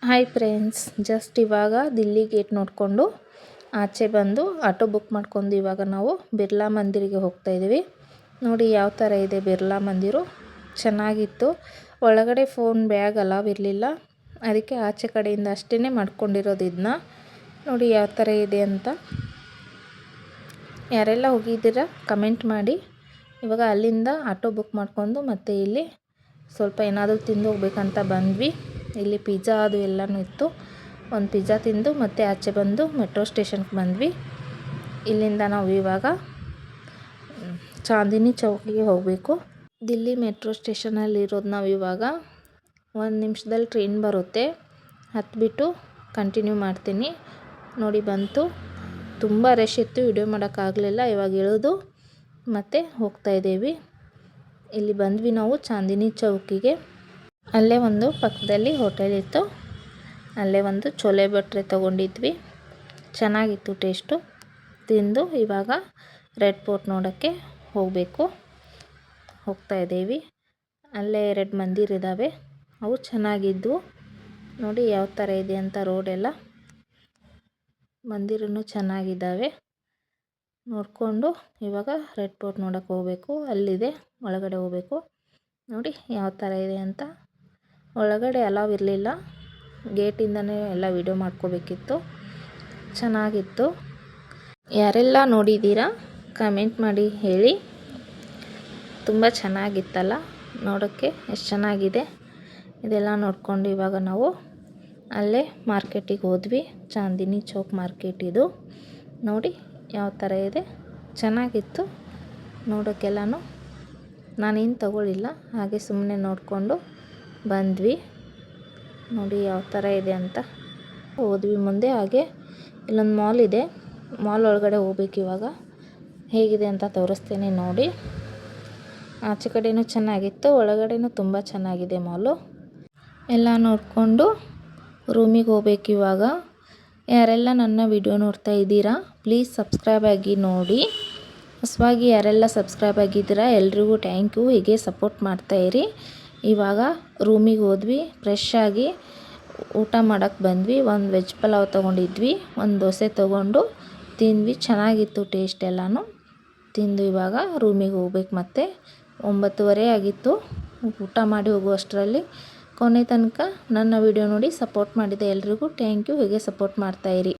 Hi friends, just ಇವಾಗ Delhi gate ನೋಡಿಕೊಂಡು ಆಚೆ ಬಂದು ಆಟೋ ಬುಕ್ ಮಾಡ್ಕೊಂಡು ಇವಾಗ ನಾವು ಬಿರ್ಲಾ ಮಂದಿರಿಗೆ ಹೋಗ್ತಾ ಇದ್ದೀವಿ. ನೋಡಿ ಯಾವ ಥರ ಇದೆ ಬಿರ್ಲಾ ಮಂದಿರು. ಚೆನ್ನಾಗಿತ್ತು. ಒಳಗಡೆ ಫೋನ್ ಬ್ಯಾಗ್ ಅಲೌ ಇರಲಿಲ್ಲ, ಅದಕ್ಕೆ ಆಚೆ ಕಡೆಯಿಂದ ಅಷ್ಟೇ ಮಾಡ್ಕೊಂಡಿರೋದು. ಇದನ್ನ ನೋಡಿ ಯಾವ ಥರ ಇದೆ ಅಂತ. ಯಾರೆಲ್ಲ ಹೋಗಿದ್ದೀರಾ ಕಮೆಂಟ್ ಮಾಡಿ. ಇವಾಗ ಅಲ್ಲಿಂದ ಆಟೋ ಬುಕ್ ಮಾಡ್ಕೊಂಡು ಮತ್ತೆ ಇಲ್ಲಿ ಸ್ವಲ್ಪ ಏನಾದರೂ ತಿಂದು ಹೋಗ್ಬೇಕಂತ ಬಂದ್ವಿ. ಇಲ್ಲಿ ಪಿಜ್ಜಾ ಅದು ಎಲ್ಲನೂ ಇತ್ತು. ಒಂದು ಪಿಜ್ಜಾ ತಿಂದು ಮತ್ತೆ ಆಚೆ ಬಂದು ಮೆಟ್ರೋ ಸ್ಟೇಷನ್ಗೆ ಬಂದ್ವಿ. ಇಲ್ಲಿಂದ ನಾವು ಇವಾಗ ಚಾಂದಿನಿ ಚೌಕಿಗೆ ಹೋಗಬೇಕು. ದಿಲ್ಲಿ ಮೆಟ್ರೋ ಸ್ಟೇಷನಲ್ಲಿ ಇರೋದು. ನಾವು ಇವಾಗ 1 ನಿಮಿಷದಲ್ಲಿ ಟ್ರೈನ್ ಬರುತ್ತೆ, ಹತ್ಬಿಟ್ಟು ಕಂಟಿನ್ಯೂ ಮಾಡ್ತೀನಿ. ನೋಡಿ ಬಂತು. ತುಂಬ ರಶ್ ಇತ್ತು, ವಿಡಿಯೋ ಮಾಡೋಕ್ಕಾಗಲಿಲ್ಲ. ಇವಾಗ ಇಳಿದು ಮತ್ತೆ ಹೋಗ್ತಾ ಇದ್ದೀವಿ. ಇಲ್ಲಿ ಬಂದ್ವಿ ನಾವು ಚಾಂದಿನಿ ಚೌಕಿಗೆ. ಅಲ್ಲೇ ಒಂದು ಪಕ್ಕದಲ್ಲಿ ಹೋಟೆಲ್ ಇತ್ತು, ಅಲ್ಲೇ ಒಂದು ಚೋಲೆ ಭಟ್ರೆ ತೊಗೊಂಡಿದ್ವಿ. ಚೆನ್ನಾಗಿತ್ತು ಟೇಸ್ಟು. ತಿಂದು ಇವಾಗ ರೆಡ್ ಫೋರ್ಟ್ ನೋಡೋಕ್ಕೆ ಹೋಗ್ತಾ ಇದ್ದೀವಿ. ಅಲ್ಲೇ 2 ಮಂದಿರ ಇದ್ದಾವೆ, ಅವು ಚೆನ್ನಾಗಿದ್ವು. ನೋಡಿ ಯಾವ ಥರ ಇದೆ ಅಂತ. ರೋಡೆಲ್ಲ ಮಂದಿರನೂ ಚೆನ್ನಾಗಿದ್ದಾವೆ. ನೋಡಿಕೊಂಡು ಇವಾಗ ರೆಡ್ ಫೋರ್ಟ್ ನೋಡೋಕ್ಕೆ ಹೋಗಬೇಕು. ಅಲ್ಲಿದೆ, ಒಳಗಡೆ ಹೋಗಬೇಕು. ನೋಡಿ ಯಾವ ಥರ ಇದೆ ಅಂತ. ಒಳಗಡೆ ಅಲೌ ಇರಲಿಲ್ಲ, ಗೇಟಿಂದನೇ ಎಲ್ಲ ವಿಡಿಯೋ ಮಾಡ್ಕೋಬೇಕಿತ್ತು. ಚೆನ್ನಾಗಿತ್ತು. ಯಾರೆಲ್ಲ ನೋಡಿದ್ದೀರಾ ಕಮೆಂಟ್ ಮಾಡಿ ಹೇಳಿ. ತುಂಬ ಚೆನ್ನಾಗಿತ್ತಲ್ಲ ನೋಡೋಕ್ಕೆ, ಎಷ್ಟು ಚೆನ್ನಾಗಿದೆ. ಇದೆಲ್ಲ ನೋಡಿಕೊಂಡು ಇವಾಗ ನಾವು ಅಲ್ಲೇ ಮಾರ್ಕೆಟಿಗೆ ಹೋದ್ವಿ. ಚಾಂದಿನಿ ಚೌಕ್ ಮಾರ್ಕೆಟ್ ಇದು. ನೋಡಿ ಯಾವ ಥರ ಇದೆ, ಚೆನ್ನಾಗಿತ್ತು ನೋಡೋಕ್ಕೆಲ್ಲನೂ. ನಾನೇನು ತಗೊಳ್ಳಿಲ್ಲ, ಹಾಗೆ ಸುಮ್ಮನೆ ನೋಡಿಕೊಂಡು ಬಂದ್ವಿ. ನೋಡಿ ಯಾವ ಥರ ಇದೆ ಅಂತ. ಹೋದ್ವಿ ಮುಂದೆ. ಹಾಗೆ ಇಲ್ಲೊಂದು ಮಾಲ್ ಇದೆ, ಮಾಲ್ ಒಳಗಡೆ ಹೋಗ್ಬೇಕು. ಇವಾಗ ಹೇಗಿದೆ ಅಂತ ತೋರಿಸ್ತೇನೆ ನೋಡಿ. ಆಚೆ ಕಡೆಯೂ ಚೆನ್ನಾಗಿತ್ತು, ಒಳಗಡೆನೂ ತುಂಬ ಚೆನ್ನಾಗಿದೆ ಮಾಲು. ಎಲ್ಲ ನೋಡಿಕೊಂಡು ರೂಮಿಗೆ ಹೋಗ್ಬೇಕು ಇವಾಗ. ಯಾರೆಲ್ಲ ನನ್ನ ವಿಡಿಯೋ ನೋಡ್ತಾ ಇದ್ದೀರಾ ಪ್ಲೀಸ್ ಸಬ್ಸ್ಕ್ರೈಬ್ ಆಗಿ ನೋಡಿ. ಹೊಸವಾಗಿ ಯಾರೆಲ್ಲ ಸಬ್ಸ್ಕ್ರೈಬ್ ಆಗಿದ್ದೀರಾ ಎಲ್ರಿಗೂ ಥ್ಯಾಂಕ್ ಯು. ಹೀಗೆ ಸಪೋರ್ಟ್ ಮಾಡ್ತಾಯಿರಿ. ಇವಾಗ ರೂಮಿಗೆ ಹೋದ್ವಿ, ಫ್ರೆಶ್ ಆಗಿ ಊಟ ಮಾಡೋಕ್ಕೆ ಬಂದ್ವಿ. ಒಂದು ವೆಜ್ ಪಲಾವ್ ತೊಗೊಂಡಿದ್ವಿ, ಒಂದು ದೋಸೆ ತೊಗೊಂಡು ತಿಂದ್ವಿ. ಚೆನ್ನಾಗಿತ್ತು ಟೇಸ್ಟ್ ಎಲ್ಲನೂ. ತಿಂದು ಇವಾಗ ರೂಮಿಗೆ ಹೋಗ್ಬೇಕು. ಮತ್ತೆ 9:30 ಆಗಿತ್ತು ಊಟ ಮಾಡಿ ಹೋಗುವಷ್ಟರಲ್ಲಿ. ಕೊನೆ ತನಕ ನನ್ನ ವಿಡಿಯೋ ನೋಡಿ ಸಪೋರ್ಟ್ ಮಾಡಿದೆ ಎಲ್ರಿಗೂ ಥ್ಯಾಂಕ್ ಯು. ಹೀಗೆ ಸಪೋರ್ಟ್ ಮಾಡ್ತಾಯಿರಿ.